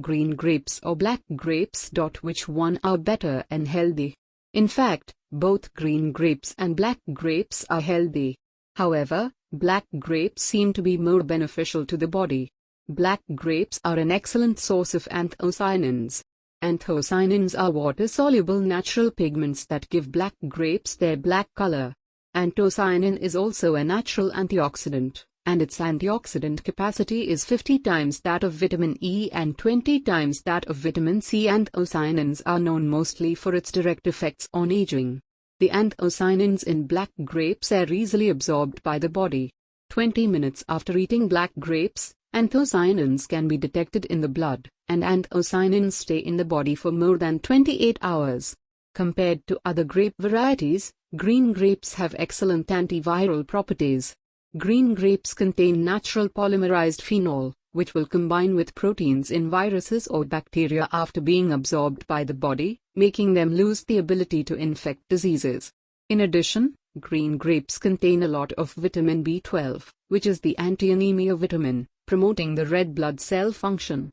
green grapes or black grapes. Which one are better and healthy? In fact, both green grapes and black grapes are healthy. However, black grapes seem to be more beneficial to the body. Black grapes are an excellent source of anthocyanins. Anthocyanins are water-soluble natural pigments that give black grapes their black color. Anthocyanin is also a natural antioxidant, and its antioxidant capacity is 50 times that of vitamin E and 20 times that of vitamin C. Anthocyanins are known mostly for its direct effects on aging. The anthocyanins in black grapes are easily absorbed by the body. 20 minutes after eating black grapes, anthocyanins can be detected in the blood, and anthocyanins stay in the body for more than 28 hours. Compared to other grape varieties, green grapes have excellent antiviral properties. Green grapes contain natural polymerized phenol, which will combine with proteins in viruses or bacteria after being absorbed by the body, making them lose the ability to infect diseases. In addition, green grapes contain a lot of vitamin B12, which is the anti-anemia vitamin, promoting the red blood cell function.